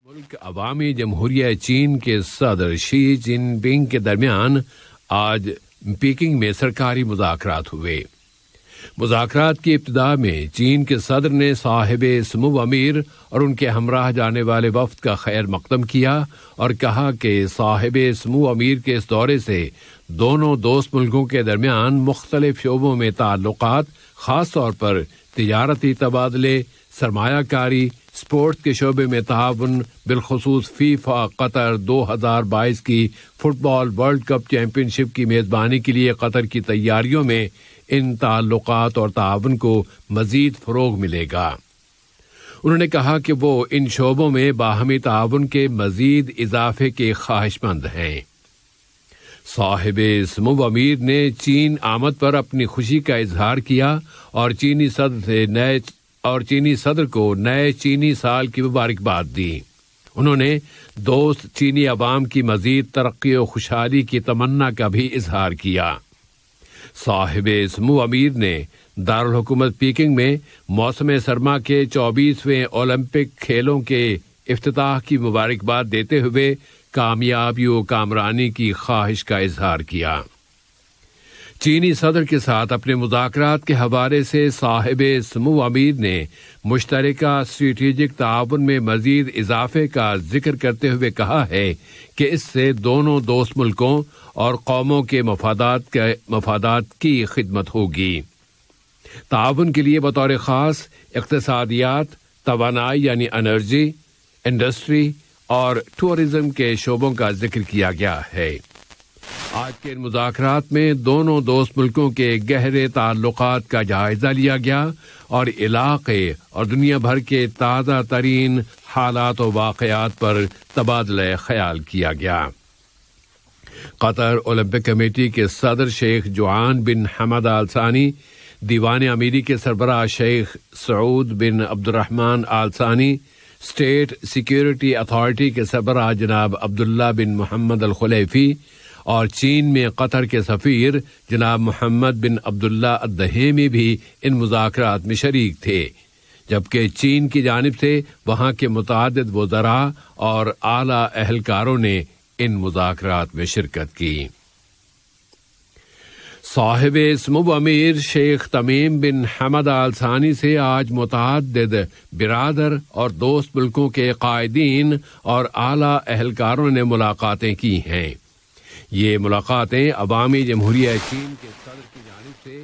ملک عوامی جمہوریہ چین کے صدر شی جن پنگ کے درمیان آج پیکنگ میں سرکاری مذاکرات ہوئے۔ مذاکرات کی ابتدا میں چین کے صدر نے صاحب سمو امیر اور ان کے ہمراہ جانے والے وفد کا خیر مقدم کیا اور کہا کہ صاحب سمو امیر کے اس دورے سے دونوں دوست ملکوں کے درمیان مختلف شعبوں میں تعلقات، خاص طور پر تجارتی تبادلے، سرمایہ کاری، اسپورٹس کے شعبے میں تعاون، بالخصوص فیفا قطر 2022 کی فٹ بال ورلڈ کپ چیمپئن شپ کی میزبانی کے لیے قطر کی تیاریوں میں ان تعلقات اور تعاون کو مزید فروغ ملے گا۔ انہوں نے کہا کہ وہ ان شعبوں میں باہمی تعاون کے مزید اضافے کے خواہش مند ہیں۔ صاحب سمو امیر نے چین آمد پر اپنی خوشی کا اظہار کیا اور چینی صدر کو نئے چینی سال کی مبارکباد دی۔ انہوں نے دوست چینی عوام کی مزید ترقی و خوشحالی کی تمنا کا بھی اظہار کیا۔ صاحب سمو امیر نے دارالحکومت پیکنگ میں موسم سرما کے 24ویں اولمپک کھیلوں کے افتتاح کی مبارکباد دیتے ہوئے کامیابی و کامرانی کی خواہش کا اظہار کیا۔ چینی صدر کے ساتھ اپنے مذاکرات کے حوالے سے صاحب سمو امیر نے مشترکہ اسٹریٹجک تعاون میں مزید اضافے کا ذکر کرتے ہوئے کہا ہے کہ اس سے دونوں دوست ملکوں اور قوموں کے مفادات کی خدمت ہوگی۔ تعاون کے لیے بطور خاص اقتصادیات، توانائی یعنی انرجی، انڈسٹری اور ٹورزم کے شعبوں کا ذکر کیا گیا ہے۔ آج کے ان مذاکرات میں دونوں دوست ملکوں کے گہرے تعلقات کا جائزہ لیا گیا اور علاقے اور دنیا بھر کے تازہ ترین حالات و واقعات پر تبادلہ خیال کیا گیا۔ قطر اولمپک کمیٹی کے صدر شیخ جوان بن حمد آل ثانی، دیوان امیری کے سربراہ شیخ سعود بن عبد الرحمن آل ثانی، اسٹیٹ سیکیورٹی اتھارٹی کے سربراہ جناب عبداللہ بن محمد الخلیفی اور چین میں قطر کے سفیر جناب محمد بن عبداللہ الدہیمی بھی ان مذاکرات میں شریک تھے، جبکہ چین کی جانب سے وہاں کے متعدد وزراء اور اعلیٰ اہلکاروں نے ان مذاکرات میں شرکت کی۔ صاحب سمو امیر شیخ تمیم بن حمد آل ثانی سے آج متعدد برادر اور دوست ملکوں کے قائدین اور اعلیٰ اہلکاروں نے ملاقاتیں کی ہیں۔ یہ ملاقاتیں عوامی جمہوریہ چین کے صدر کی جانب سے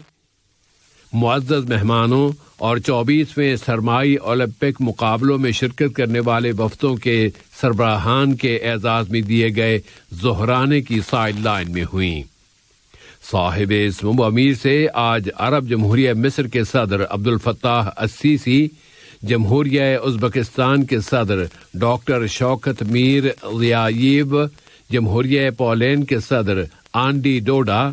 معزز مہمانوں اور 24ویں سرمائی اولمپک مقابلوں میں شرکت کرنے والے وفدوں کے سربراہان کے اعزاز میں دیے گئے ظہرانے کی سائیڈ لائن میں ہوئیں۔ صاحب سمو امیر سے آج عرب جمہوریہ مصر کے صدر عبد الفتاح السیسی، جمہوریہ ازبکستان کے صدر ڈاکٹر شوکت میر زیاییو، جمہوریہ پولینڈ کے صدر آنڈی ڈوڈا،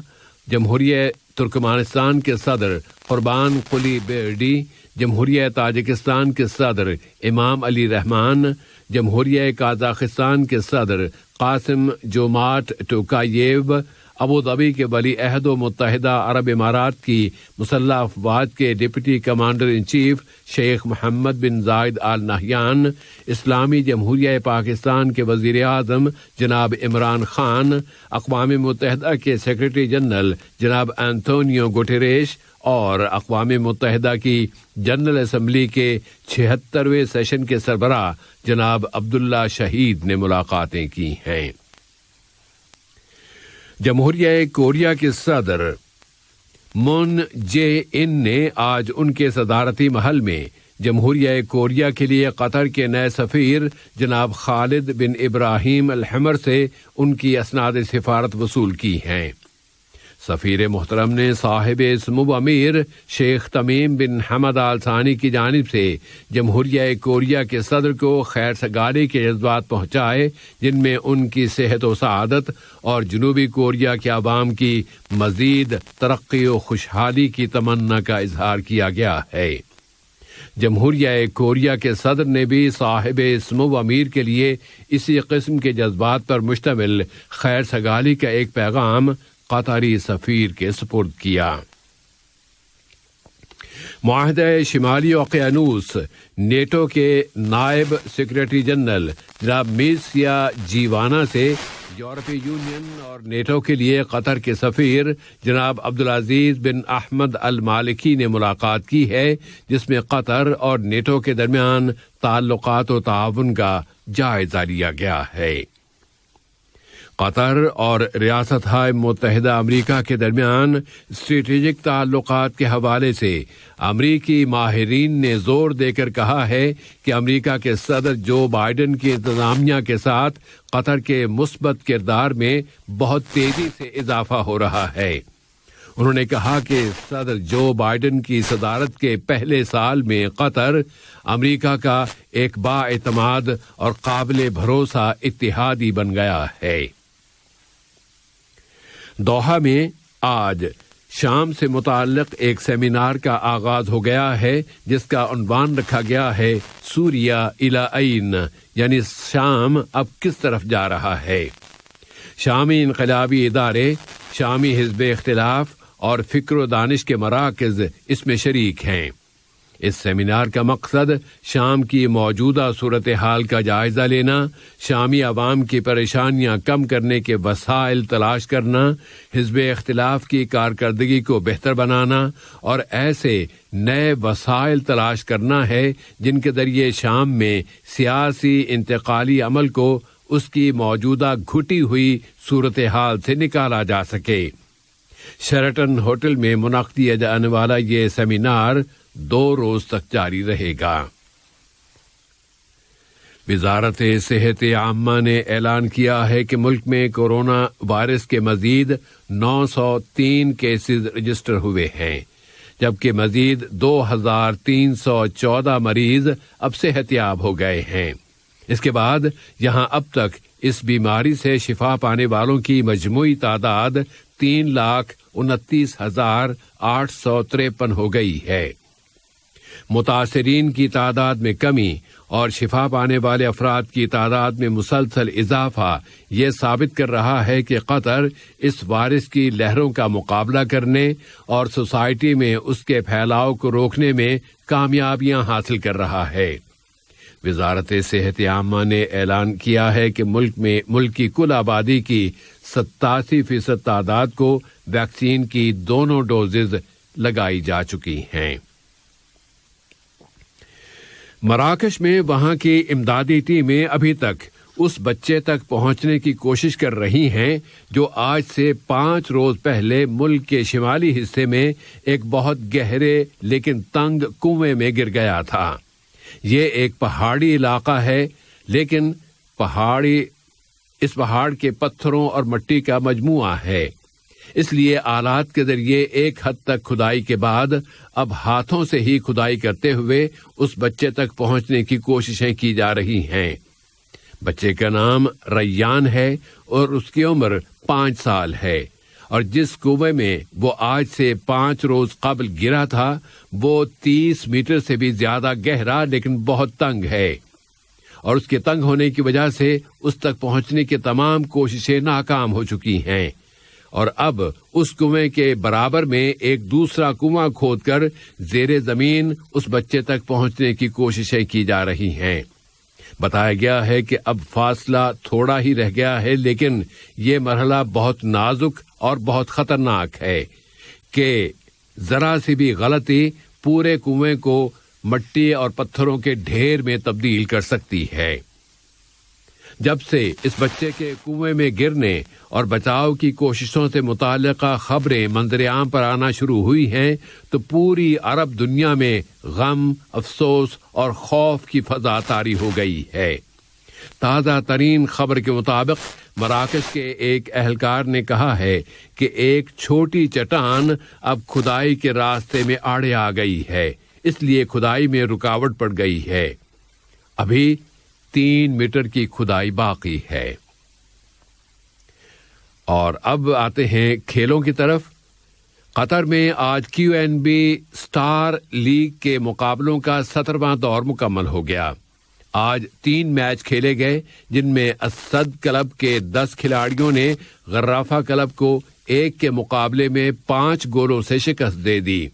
جمہوریہ ترکمانستان کے صدر قربان قلی بیرڈی، جمہوریہ تاجکستان کے صدر امام علی رحمان، جمہوریہ قازقستان کے صدر قاسم جومارٹ ٹوکاییو، ابوظبی کے ولی عہد و متحدہ عرب امارات کی مسلح افواج کے ڈپٹی کمانڈر ان چیف شیخ محمد بن زائد آل نہیان، اسلامی جمہوریہ پاکستان کے وزیر اعظم جناب عمران خان، اقوام متحدہ کے سیکرٹری جنرل جناب انتونیو گوٹیریش اور اقوام متحدہ کی جنرل اسمبلی کے 76ویں سیشن کے سربراہ جناب عبداللہ شہید نے ملاقاتیں کی ہیں۔ جمہوریہ کوریا کے صدر مون جے ان نے آج ان کے صدارتی محل میں جمہوریہ کوریا کے لیے قطر کے نئے سفیر جناب خالد بن ابراہیم الحمر سے ان کی اسناد سفارت وصول کی ہیں۔ سفیر محترم نے صاحب سمو امیر شیخ تمیم بن حمد آل ثانی کی جانب سے جمہوریہ کوریا کے صدر کو خیر سگالی کے جذبات پہنچائے، جن میں ان کی صحت و سعادت اور جنوبی کوریا کے عوام کی مزید ترقی و خوشحالی کی تمنا کا اظہار کیا گیا ہے۔ جمہوریہ کوریا کے صدر نے بھی صاحب سمو امیر کے لیے اسی قسم کے جذبات پر مشتمل خیر سگالی کا ایک پیغام قطری سفیر کے سپرد کیا۔ معاہدہ شمالی اوقیانوس نیٹو کے نائب سیکرٹری جنرل جناب میرسیا جیوانا سے یورپی یونین اور نیٹو کے لیے قطر کے سفیر جناب عبدالعزیز بن احمد المالکی نے ملاقات کی ہے، جس میں قطر اور نیٹو کے درمیان تعلقات و تعاون کا جائزہ لیا گیا ہے۔ قطر اور ریاستہائے متحدہ امریکہ کے درمیان اسٹریٹجک تعلقات کے حوالے سے امریکی ماہرین نے زور دے کر کہا ہے کہ امریکہ کے صدر جو بائیڈن کی انتظامیہ کے ساتھ قطر کے مثبت کردار میں بہت تیزی سے اضافہ ہو رہا ہے۔ انہوں نے کہا کہ صدر جو بائیڈن کی صدارت کے پہلے سال میں قطر امریکہ کا ایک بااعتماد اور قابل بھروسہ اتحادی بن گیا ہے۔ دوحہ میں آج شام سے متعلق ایک سیمینار کا آغاز ہو گیا ہے، جس کا عنوان رکھا گیا ہے سوریہ الی این، یعنی شام اب کس طرف جا رہا ہے۔ شامی انقلابی ادارے، شامی حزب اختلاف اور فکر و دانش کے مراکز اس میں شریک ہیں۔ اس سیمینار کا مقصد شام کی موجودہ صورتحال کا جائزہ لینا، شامی عوام کی پریشانیاں کم کرنے کے وسائل تلاش کرنا، حزب اختلاف کی کارکردگی کو بہتر بنانا اور ایسے نئے وسائل تلاش کرنا ہے جن کے ذریعے شام میں سیاسی انتقالی عمل کو اس کی موجودہ گھٹی ہوئی صورتحال سے نکالا جا سکے۔ شیرٹن ہوٹل میں منعقد کیا جانے والا یہ سیمینار 2 روز تک جاری رہے گا۔ وزارت صحت عامہ نے اعلان کیا ہے کہ ملک میں کورونا وائرس کے مزید 903 کیسز رجسٹر ہوئے ہیں، جبکہ مزید 2314 مریض اب صحت یاب ہو گئے ہیں۔ اس کے بعد یہاں اب تک اس بیماری سے شفا پانے والوں کی مجموعی تعداد 3,29,853 ہو گئی ہے۔ متاثرین کی تعداد میں کمی اور شفا پانے والے افراد کی تعداد میں مسلسل اضافہ یہ ثابت کر رہا ہے کہ قطر اس وائرس کی لہروں کا مقابلہ کرنے اور سوسائٹی میں اس کے پھیلاؤ کو روکنے میں کامیابیاں حاصل کر رہا ہے۔ وزارت صحت عامہ نے اعلان کیا ہے کہ ملک کی کل آبادی کی 87% تعداد کو ویکسین کی دونوں ڈوزز لگائی جا چکی ہیں۔ مراکش میں وہاں کی امدادی ٹیمیں ابھی تک اس بچے تک پہنچنے کی کوشش کر رہی ہیں جو آج سے 5 روز پہلے ملک کے شمالی حصے میں ایک بہت گہرے لیکن تنگ کنویں میں گر گیا تھا۔ یہ ایک پہاڑی علاقہ ہے، لیکن اس پہاڑ کے پتھروں اور مٹی کا مجموعہ ہے، اس لیے آلات کے ذریعے ایک حد تک کھدائی کے بعد اب ہاتھوں سے ہی کھدائی کرتے ہوئے اس بچے تک پہنچنے کی کوششیں کی جا رہی ہیں۔ بچے کا نام ریان ہے اور اس کی عمر 5 سال ہے، اور جس کنویں میں وہ آج سے 5 روز قبل گرا تھا وہ 30 میٹر سے بھی زیادہ گہرا لیکن بہت تنگ ہے، اور اس کے تنگ ہونے کی وجہ سے اس تک پہنچنے کی تمام کوششیں ناکام ہو چکی ہیں، اور اب اس کنویں کے برابر میں ایک دوسرا کنواں کھود کر زیر زمین اس بچے تک پہنچنے کی کوششیں کی جا رہی ہیں۔ بتایا گیا ہے کہ اب فاصلہ تھوڑا ہی رہ گیا ہے، لیکن یہ مرحلہ بہت نازک اور بہت خطرناک ہے کہ ذرا سی بھی غلطی پورے کنویں کو مٹی اور پتھروں کے ڈھیر میں تبدیل کر سکتی ہے۔ جب سے اس بچے کے کنویں میں گرنے اور بچاؤ کی کوششوں سے متعلقہ خبریں منظر عام پر آنا شروع ہوئی ہیں تو پوری عرب دنیا میں غم، افسوس اور خوف کی فضا طاری ہو گئی ہے۔ تازہ ترین خبر کے مطابق مراکش کے ایک اہلکار نے کہا ہے کہ ایک چھوٹی چٹان اب کھدائی کے راستے میں آڑے آ گئی ہے، اس لیے کھدائی میں رکاوٹ پڑ گئی ہے۔ ابھی 3 میٹر کی کھدائی باقی ہے۔ اور اب آتے ہیں کھیلوں کی طرف۔ قطر میں آج QNB سٹار لیگ کے مقابلوں کا 17واں دور مکمل ہو گیا۔ آج 3 میچ کھیلے گئے، جن میں اسد کلب کے 10 کھلاڑیوں نے غرافہ کلب کو 1 کے مقابلے میں 5 گولوں سے شکست دے دی۔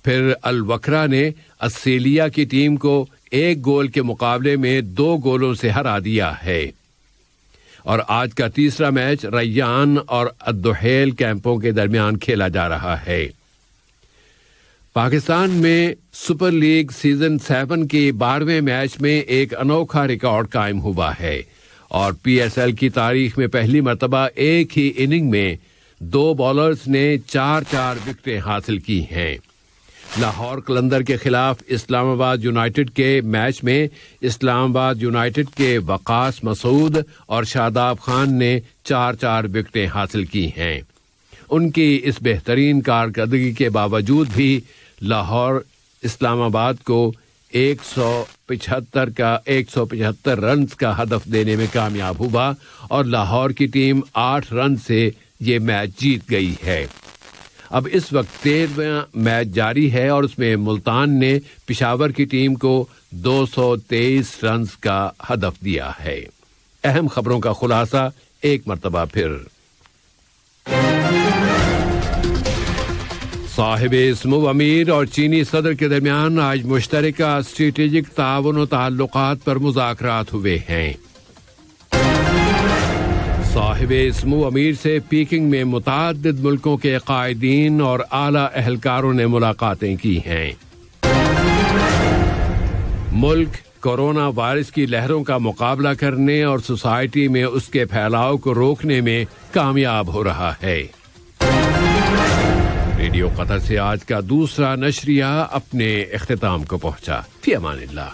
پھر الوکرا نے آسٹریلیا کی ٹیم کو 1 گول کے مقابلے میں 2 گولوں سے ہرا دیا ہے۔ اور آج کا تیسرا میچ ریان اور الدحیل کیمپوں کے درمیان کھیلا جا رہا ہے۔ پاکستان میں سپر لیگ سیزن 7 کے 12ویں میچ میں ایک انوکھا ریکارڈ قائم ہوا ہے اور پی ایس ایل کی تاریخ میں پہلی مرتبہ ایک ہی اننگ میں 2 بالرز نے 4 وکٹیں حاصل کی ہیں۔ لاہور قلندر کے خلاف اسلام آباد یونائیٹڈ کے میچ میں اسلام آباد یونائیٹڈ کے وقاص مسعود اور شاداب خان نے 4 وکٹیں حاصل کی ہیں۔ ان کی اس بہترین کارکردگی کے باوجود بھی لاہور اسلام آباد کو 175 رنز کا ہدف دینے میں کامیاب ہوا اور لاہور کی ٹیم 8 رن سے یہ میچ جیت گئی ہے۔ اب اس وقت 13واں میچ جاری ہے اور اس میں ملتان نے پشاور کی ٹیم کو 223 رنز کا ہدف دیا ہے۔ اہم خبروں کا خلاصہ ایک مرتبہ پھر۔ صاحب اسمو امیر اور چینی صدر کے درمیان آج مشترکہ اسٹریٹجک تعاون و تعلقات پر مذاکرات ہوئے ہیں۔ صاحب اسمو امیر سے پیکنگ میں متعدد ملکوں کے قائدین اور اعلی اہلکاروں نے ملاقاتیں کی ہیں۔ ملک کورونا وائرس کی لہروں کا مقابلہ کرنے اور سوسائٹی میں اس کے پھیلاؤ کو روکنے میں کامیاب ہو رہا ہے۔ ریڈیو قطر سے آج کا دوسرا نشریہ اپنے اختتام کو پہنچا۔ فی امان اللہ۔